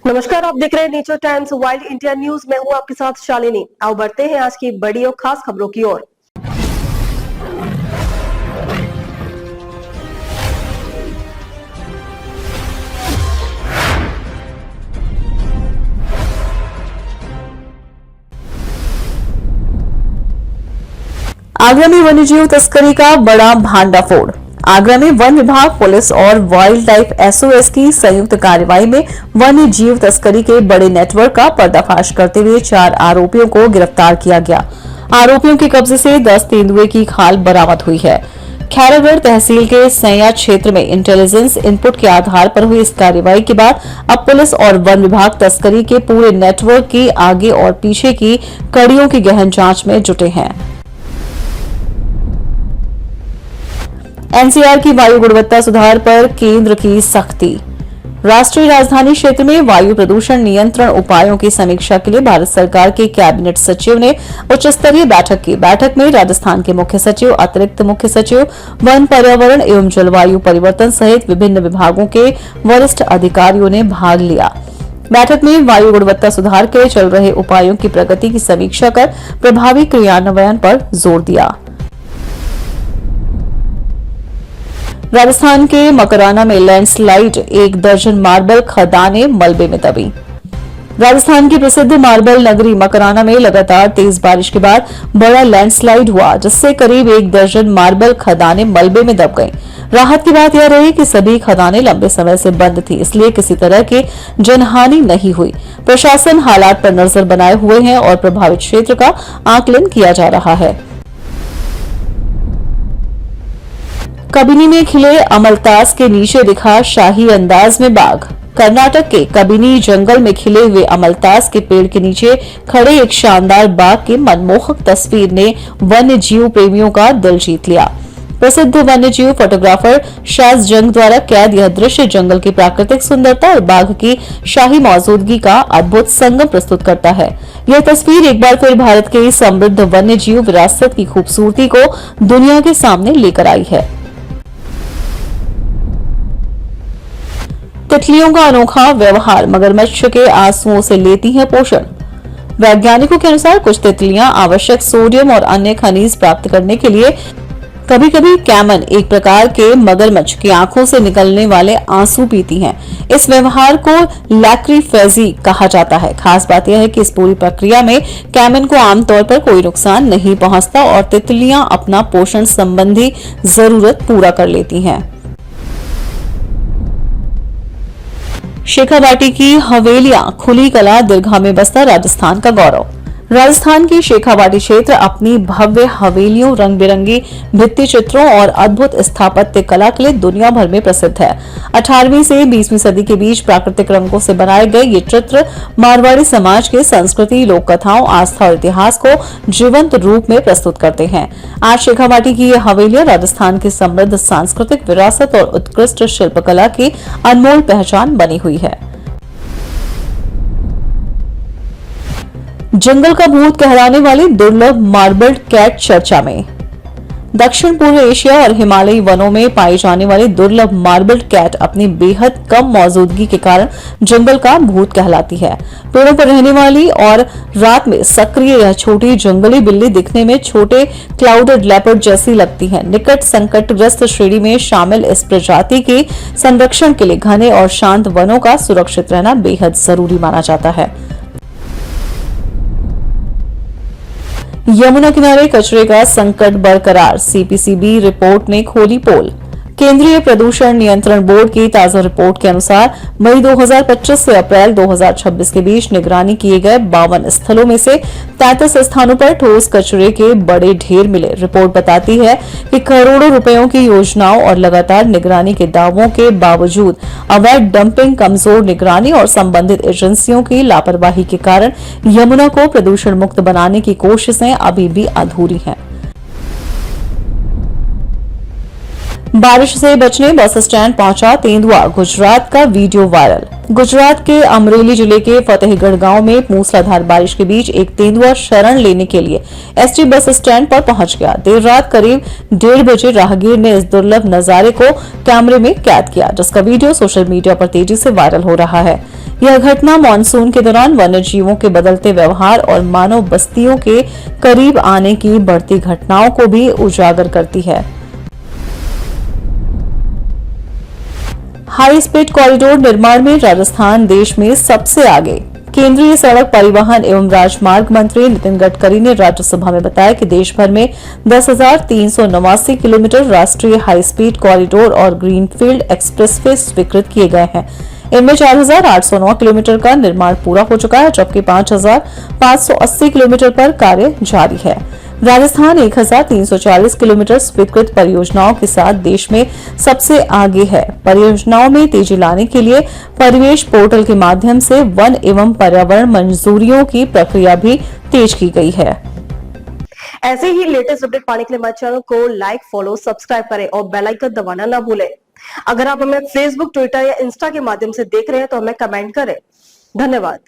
नमस्कार, आप देख रहे हैं nature times wild India news. मैं हूं आपके साथ शालिनी। आओ बढ़ते हैं आज की बड़ी और खास खबरों की ओर। आगरा में वन्यजीव तस्करी का बड़ा भांडाफोड़। आगरा में वन विभाग, पुलिस और वाइल्ड लाइफ एसओएस की संयुक्त कार्रवाई में वन्य जीव तस्करी के बड़े नेटवर्क का पर्दाफाश करते हुए 4 आरोपियों को गिरफ्तार किया गया। आरोपियों के कब्जे से 10 तेंदुए की खाल बरामद हुई है। खैरागढ़ तहसील के सैया क्षेत्र में इंटेलिजेंस इनपुट के आधार पर हुई इस कार्रवाई के बाद अब पुलिस और वन विभाग तस्करी के पूरे नेटवर्क की आगे और पीछे की कड़ियों की गहन जांच में जुटे हैं। एनसीआर की वायु गुणवत्ता सुधार पर केंद्र की सख्ती। राष्ट्रीय राजधानी क्षेत्र में वायु प्रदूषण नियंत्रण उपायों की समीक्षा के लिए भारत सरकार के कैबिनेट सचिव ने उच्च स्तरीय बैठक की। बैठक में राजस्थान के मुख्य सचिव, अतिरिक्त मुख्य सचिव, वन, पर्यावरण एवं जलवायु परिवर्तन सहित विभिन्न विभागों के वरिष्ठ अधिकारियों ने भाग लिया। बैठक में वायु गुणवत्ता सुधार के लिए चल रहे उपायों की प्रगति की समीक्षा कर प्रभावी क्रियान्वयन पर जोर दिया। राजस्थान के मकराना में लैंडस्लाइड, 1 दर्जन मार्बल खदानें मलबे में दबी। राजस्थान की प्रसिद्ध मार्बल नगरी मकराना में लगातार तेज बारिश के बाद बड़ा लैंडस्लाइड हुआ, जिससे करीब 1 दर्जन मार्बल खदानें मलबे में दब गईं। राहत की बात यह रही कि सभी खदानें लंबे समय से बंद थी, इसलिए किसी तरह की जनहानि नहीं हुई। प्रशासन हालात पर नजर बनाए हुए है और प्रभावित क्षेत्र का आकलन किया जा रहा है। कबिनी में खिले अमलतास के नीचे दिखा शाही अंदाज में बाघ। कर्नाटक के कबिनी जंगल में खिले हुए अमलतास के पेड़ के नीचे खड़े एक शानदार बाघ की मनमोहक तस्वीर ने वन्य जीव प्रेमियों का दिल जीत लिया। प्रसिद्ध वन्य जीव फोटोग्राफर शाज जंग द्वारा कैद यह दृश्य जंगल की प्राकृतिक सुंदरता और बाघ की शाही मौजूदगी का अद्भुत संगम प्रस्तुत करता है। यह तस्वीर एक बार फिर भारत के समृद्ध वन्य जीव विरासत की खूबसूरती को दुनिया के सामने लेकर आई है। तितलियों का अनोखा व्यवहार, मगरमच्छ के आंसुओं से लेती हैं पोषण। वैज्ञानिकों के अनुसार कुछ तितलियां आवश्यक सोडियम और अन्य खनिज प्राप्त करने के लिए कभी कभी कैमन, एक प्रकार के मगरमच्छ की आंखों से निकलने वाले आंसू पीती हैं। इस व्यवहार को लैक्रीफेजी कहा जाता है। खास बात यह है कि इस पूरी प्रक्रिया में कैमन को आमतौर पर कोई नुकसान नहीं पहुंचता और तितलियां अपना पोषण संबंधी जरूरत पूरा कर लेती हैं। शेखावाटी की हवेलियां, खुली कला, दीर्घा में बसता राजस्थान का गौरव। राजस्थान की शेखावाटी क्षेत्र अपनी भव्य हवेलियों, रंग बिरंगी भित्ति चित्रों और अद्भुत स्थापत्य कला के लिए दुनिया भर में प्रसिद्ध है। 18वीं से 20वीं सदी के बीच प्राकृतिक रंगों से बनाए गए ये चित्र मारवाड़ी समाज के संस्कृति, लोक कथाओं, आस्था और इतिहास को जीवंत रूप में प्रस्तुत करते हैं। आज शेखावाटी की ये हवेलियां राजस्थान की समृद्ध सांस्कृतिक विरासत और उत्कृष्ट शिल्पकला की अनमोल पहचान बनी हुई है। जंगल का भूत कहलाने वाली दुर्लभ मार्बल्ड कैट चर्चा में। दक्षिण पूर्व एशिया और हिमालयी वनों में पाई जाने वाली दुर्लभ मार्बल्ड कैट अपनी बेहद कम मौजूदगी के कारण जंगल का भूत कहलाती है। पेड़ों पर रहने वाली और रात में सक्रिय यह छोटी जंगली बिल्ली दिखने में छोटे क्लाउडेड लेपर्ड जैसी लगती है। निकट संकटग्रस्त श्रेणी में शामिल इस प्रजाति के संरक्षण के लिए घने और शांत वनों का सुरक्षित रहना बेहद जरूरी माना जाता है। यमुना किनारे कचरे का संकट बरकरार, सीपीसीबी रिपोर्ट ने खोली पोल। केंद्रीय प्रदूषण नियंत्रण बोर्ड की ताजा रिपोर्ट के अनुसार मई 2025 से अप्रैल 2026 के बीच निगरानी किए गए 52 स्थलों में से 33 स्थानों पर ठोस कचरे के बड़े ढेर मिले। रिपोर्ट बताती है कि करोड़ों रुपयों की योजनाओं और लगातार निगरानी के दावों के बावजूद अवैध डंपिंग, कमजोर निगरानी और संबंधित एजेंसियों की लापरवाही के कारण यमुना को प्रदूषण मुक्त बनाने की कोशिशें अभी भी अधूरी हैं। बारिश से बचने बस स्टैंड पहुंचा तेंदुआ, गुजरात का वीडियो वायरल। गुजरात के अमरेली जिले के फतेहगढ़ गांव में मूसलाधार बारिश के बीच एक तेंदुआ शरण लेने के लिए एसटी बस स्टैंड पर पहुंच गया। देर रात करीब 1:30 बजे राहगीर ने इस दुर्लभ नजारे को कैमरे में कैद किया, जिसका वीडियो सोशल मीडिया पर तेजी से वायरल हो रहा है। यह घटना मानसून के दौरान वन्य जीवों के बदलते व्यवहार और मानव बस्तियों के करीब आने की बढ़ती घटनाओं को भी उजागर करती है। हाई स्पीड कॉरिडोर निर्माण में राजस्थान देश में सबसे आगे। केंद्रीय सड़क परिवहन एवं राजमार्ग मंत्री नितिन गडकरी ने राज्यसभा में बताया कि देश भर में 10,389 किलोमीटर राष्ट्रीय हाई स्पीड कॉरिडोर और ग्रीनफील्ड एक्सप्रेसवे स्वीकृत किए गए हैं। इनमें 4,809 किलोमीटर का निर्माण पूरा हो चुका है, जबकि 5,580 किलोमीटर पर कार्य जारी है। राजस्थान 1,340 किलोमीटर स्वीकृत परियोजनाओं के साथ देश में सबसे आगे है। परियोजनाओं में तेजी लाने के लिए परिवेश पोर्टल के माध्यम से वन एवं पर्यावरण मंजूरियों की प्रक्रिया भी तेज की गई है। ऐसे ही लेटेस्ट अपडेट पाने के लिए हमारे चैनल को लाइक, फॉलो, सब्सक्राइब करें और बेल आइकन दबाना ना भूलें। अगर आप हमें फेसबुक, ट्विटर या इंस्टा के माध्यम से देख रहे हैं तो हमें कमेंट करें। धन्यवाद।